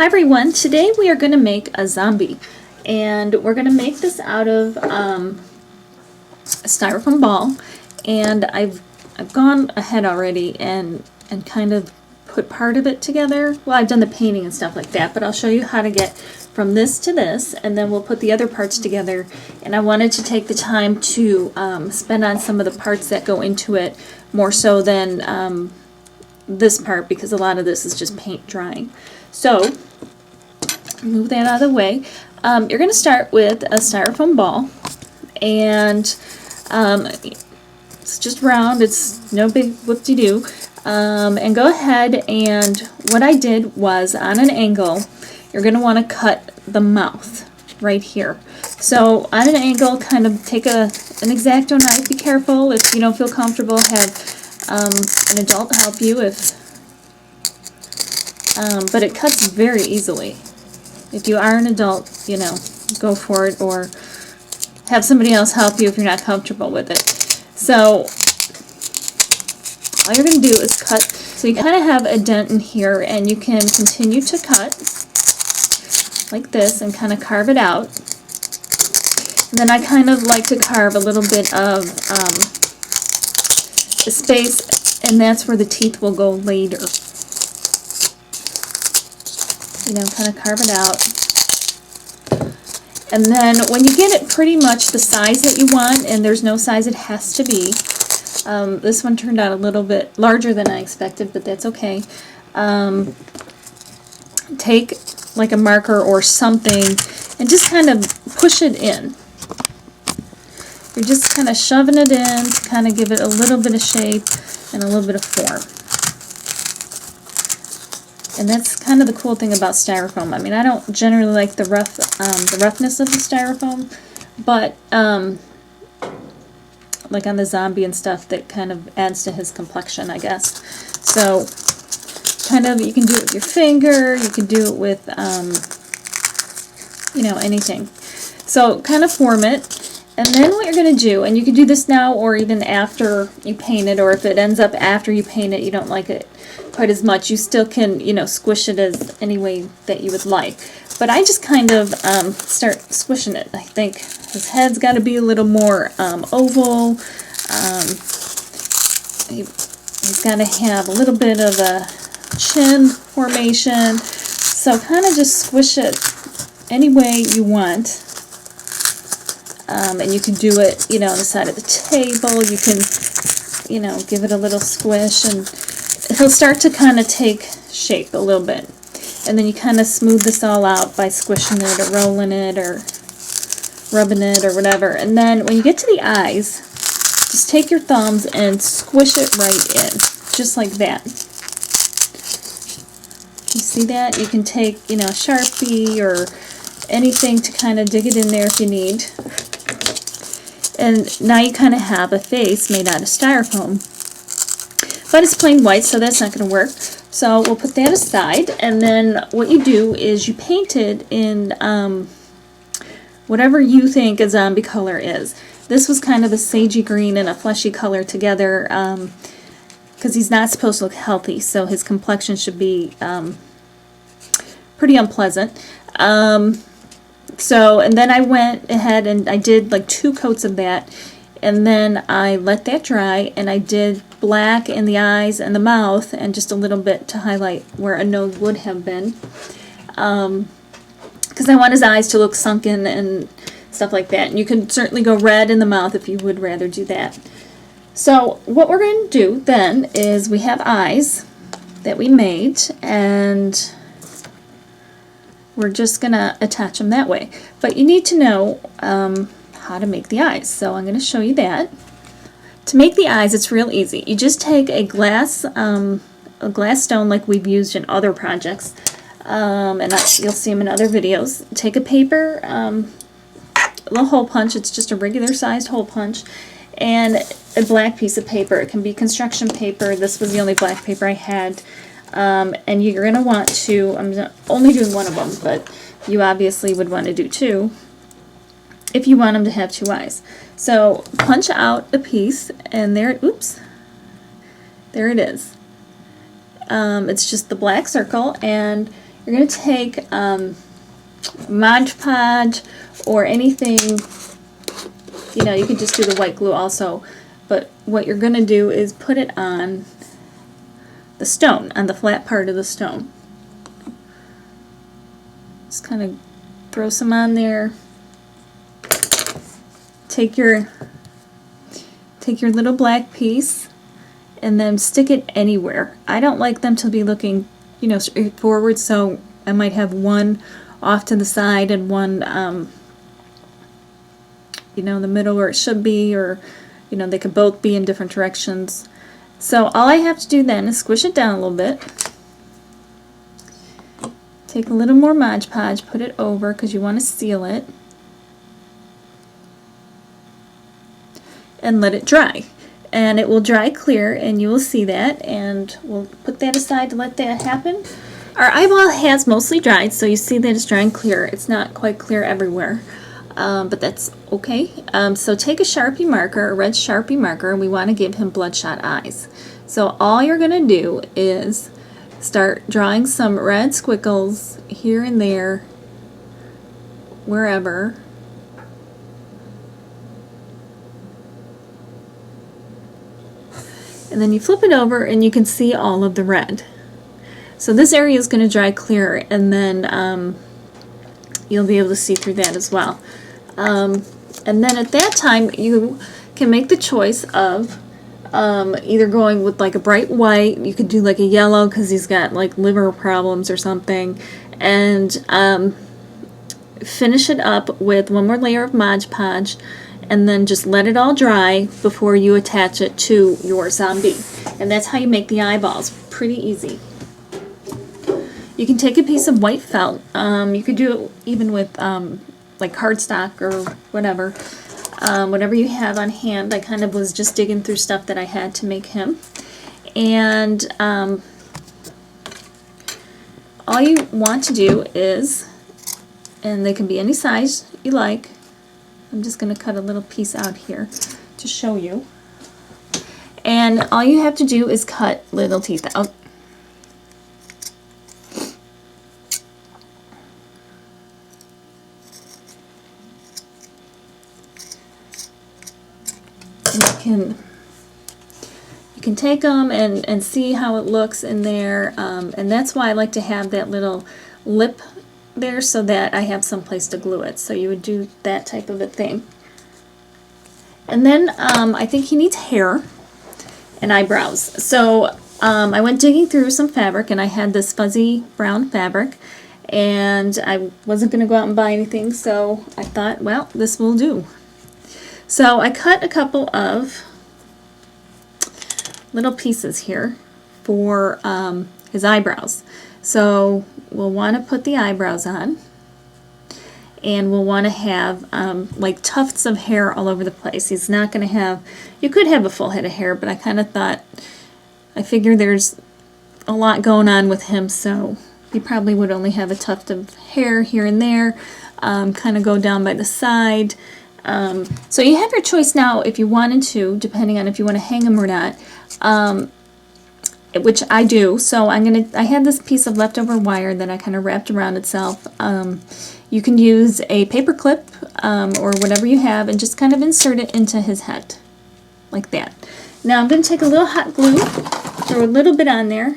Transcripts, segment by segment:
Hi everyone, today we are going to make a zombie, and we're going to make this out of a styrofoam ball. And I've gone ahead already and kind of put part of it together. Well, I've done the painting and stuff like that, but I'll show you how to get from this to this, and then we'll put the other parts together. And I wanted to take the time to spend on some of the parts that go into it more so than this part, because a lot of this is just paint drying. So move that out of the way. You're going to start with a styrofoam ball, and it's just round, it's no big whoop-de-doo. And go ahead, and what I did was, on an angle, you're going to want to cut the mouth right here. So on an angle, kind of take an X-Acto knife. Be careful if you don't feel comfortable. Have an adult help you but it cuts very easily. If you are an adult, you know, go for it, or have somebody else help you if you're not comfortable with it. So all you're going to do is cut. So you kind of have a dent in here, and you can continue to cut like this and kind of carve it out. And then I kind of like to carve a little bit of a space, and that's where the teeth will go later. You know, kind of carve it out. And then when you get it pretty much the size that you want, and there's no size it has to be, this one turned out a little bit larger than I expected, but that's okay. Take like a marker or something and just kind of push it in. You're just kind of shoving it in to kind of give it a little bit of shape and a little bit of form. And that's kind of the cool thing about styrofoam. I mean, I don't generally like the roughness of the styrofoam, but like on the zombie and stuff, that kind of adds to his complexion, I guess. So kind of, you can do it with your finger, you can do it with you know, anything. So kind of form it. And then what you're going to do, and you can do this now or even after you paint it, or if it ends up after you paint it, you don't like it quite as much, you still can, you know, squish it as any way that you would like. But I just kind of start squishing it. I think his head's got to be a little more oval. He's got to have a little bit of a chin formation. So kind of just squish it any way you want. And you can do it, you know, on the side of the table. You can, you know, give it a little squish, and he'll start to kind of take shape a little bit. And then you kind of smooth this all out by squishing it or rolling it or rubbing it or whatever. And then when you get to the eyes, just take your thumbs and squish it right in, just like that. You see that? You can take, you know, a Sharpie or anything to kind of dig it in there if you need. And now you kind of have a face made out of styrofoam. But it's plain white, so that's not going to work. So we'll put that aside, and then what you do is you paint it in whatever you think a zombie color is. This was kind of a sagey green and a fleshy color together, because he's not supposed to look healthy, so his complexion should be pretty unpleasant. And then I went ahead and I did like 2 coats of that, and then I let that dry, and I did black in the eyes and the mouth, and just a little bit to highlight where a nose would have been, because I want his eyes to look sunken and stuff like that. And you can certainly go red in the mouth if you would rather do that. So what we're going to do then is, we have eyes that we made, and we're just going to attach them that way. But you need to know how to make the eyes, so I'm going to show you that. To make the eyes, it's real easy. You just take a glass stone like we've used in other projects, and you'll see them in other videos. Take a paper, a little hole punch. It's just a regular sized hole punch, and a black piece of paper. It can be construction paper. This was the only black paper I had. And you're going to want to, I'm only doing one of them, but you obviously would want to do 2 if you want them to have 2 eyes. So punch out a piece, and there, oops, there it is. It's just the black circle, and you're going to take Mod Podge or anything, you know, you can just do the white glue also, but what you're going to do is put it on the stone, on the flat part of the stone. Just kind of throw some on there. Take your little black piece and then stick it anywhere. I don't like them to be looking, you know, straight forward, so I might have one off to the side and one, you know, in the middle where it should be, or, you know, they could both be in different directions. So all I have to do then is squish it down a little bit. Take a little more Mod Podge, put it over because you want to seal it, and let it dry. And it will dry clear, and you will see that, and we'll put that aside to let that happen. Our eyeball has mostly dried, so you see that it's drying clear. It's not quite clear everywhere, but that's okay. So take a Sharpie marker, a red Sharpie marker, and we want to give him bloodshot eyes. So all you're going to do is start drawing some red squiggles here and there, wherever. And then you flip it over and you can see all of the red. So this area is going to dry clear, and then you'll be able to see through that as well. And then at that time you can make the choice of either going with like a bright white, you could do like a yellow because he's got like liver problems or something, and finish it up with one more layer of Mod Podge, and then just let it all dry before you attach it to your zombie. And that's how you make the eyeballs. Pretty easy. You can take a piece of white felt. You could do it even with like cardstock or whatever. Whatever you have on hand. I kind of was just digging through stuff that I had to make him. And all you want to do is, and they can be any size you like. I'm just going to cut a little piece out here to show you. And all you have to do is cut little teeth out. And you can take them and see how it looks in there, and that's why I like to have that little lip there so that I have some place to glue it. So you would do that type of a thing. And then I think he needs hair and eyebrows. So I went digging through some fabric, and I had this fuzzy brown fabric, and I wasn't going to go out and buy anything, so I thought, well, this will do. So I cut a couple of little pieces here for his eyebrows. So we'll want to put the eyebrows on, and we'll want to have like tufts of hair all over the place. He's not going to have, you could have a full head of hair, but I kind of thought, I figure there's a lot going on with him, so he probably would only have a tuft of hair here and there, kind of go down by the side. So you have your choice now if you wanted to, depending on if you want to hang them or not, which I do. So I had this piece of leftover wire that I kind of wrapped around itself. You can use a paper clip or whatever you have and just kind of insert it into his head like that. Now I'm going to take a little hot glue, throw a little bit on there,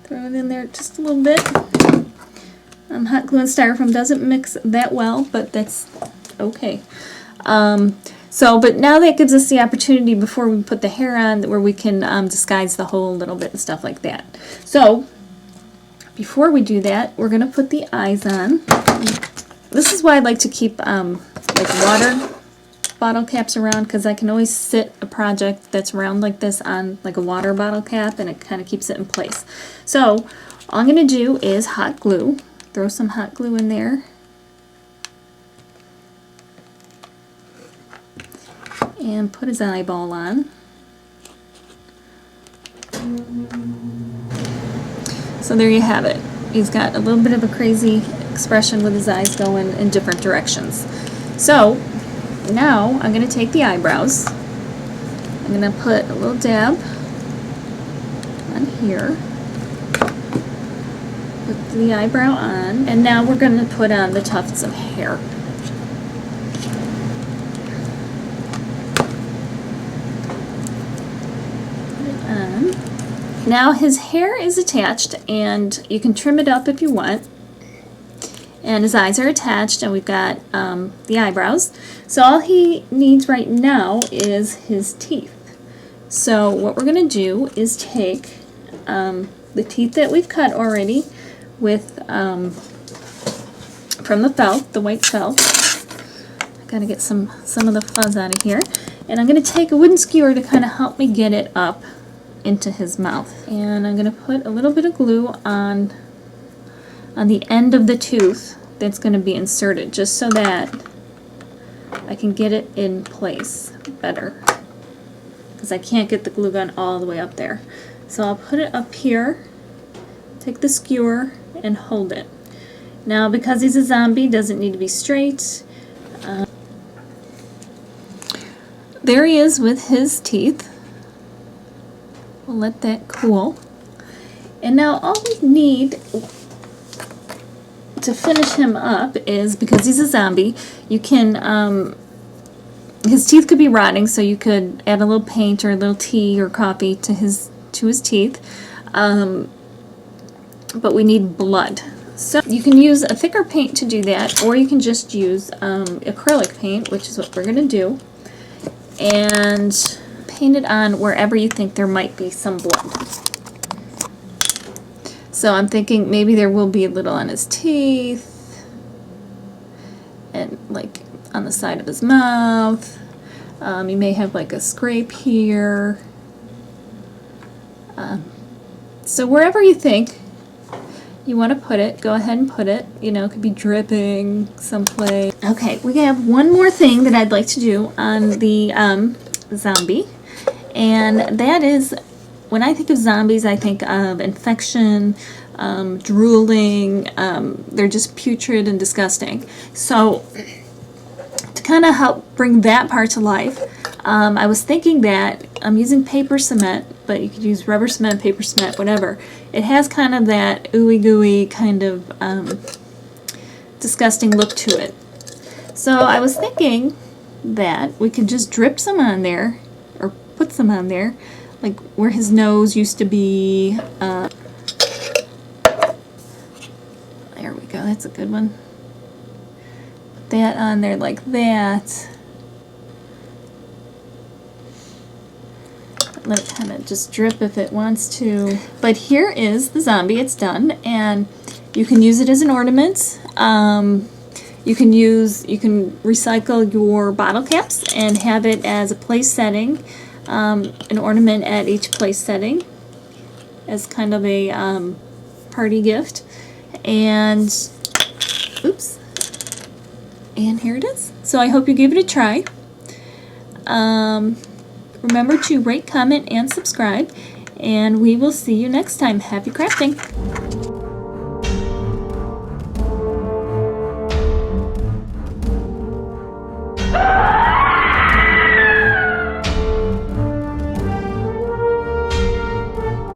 throw it in there just a little bit. Hot glue and styrofoam doesn't mix that well, but that's okay. But now that gives us the opportunity before we put the hair on where we can disguise the hole a little bit and stuff like that. So before we do that, we're going to put the eyes on. This is why I like to keep like water bottle caps around, because I can always sit a project that's round like this on like a water bottle cap, and it kind of keeps it in place. So all I'm going to do is hot glue. Throw some hot glue in there. And put his eyeball on. So there you have it. He's got a little bit of a crazy expression with his eyes going in different directions. So now I'm going to take the eyebrows. I'm going to put a little dab on here. Put the eyebrow on, and now we're going to put on the tufts of hair. Put it on. Now his hair is attached, and you can trim it up if you want. And his eyes are attached, and we've got the eyebrows. So all he needs right now is his teeth. So what we're going to do is take the teeth that we've cut already with from the felt, the white felt. I gotta get some of the fuzz out of here. And I'm going to take a wooden skewer to kind of help me get it up into his mouth. And I'm going to put a little bit of glue on the end of the tooth that's going to be inserted, just so that I can get it in place better, because I can't get the glue gun all the way up there. So I'll put it up here, take the skewer, and hold it. Now, because he's a zombie, doesn't need to be straight. There he is with his teeth. We'll let that cool. And now all we need to finish him up is, because he's a zombie, you can, his teeth could be rotting, so you could add a little paint or a little tea or coffee to his teeth, but we need blood. So you can use a thicker paint to do that, or you can just use acrylic paint, which is what we're going to do, and paint it on wherever you think there might be some blood. So I'm thinking maybe there will be a little on his teeth, and like on the side of his mouth. You may have like a scrape here. So wherever you think you want to put it, go ahead and put it. You know, it could be dripping someplace. Okay, we have one more thing that I'd like to do on the zombie, and that is, when I think of zombies, I think of infection, drooling. They're just putrid and disgusting. So to kind of help bring that part to life, I was thinking that I'm using paper cement, but you could use rubber cement, paper cement, whatever. It has kind of that ooey gooey kind of disgusting look to it. So I was thinking that we could just drip some on there, or put some on there, like where his nose used to be. There we go, that's a good one. Put that on there like that. Let it kind of just drip if it wants to. But here is the zombie, it's done, and you can use it as an ornament. You can recycle your bottle caps and have it as a place setting. An ornament at each place setting as kind of a party gift. And oops, and here it is. So I hope you give it a try. Remember to rate, comment, and subscribe, and we will see you next time. Happy crafting!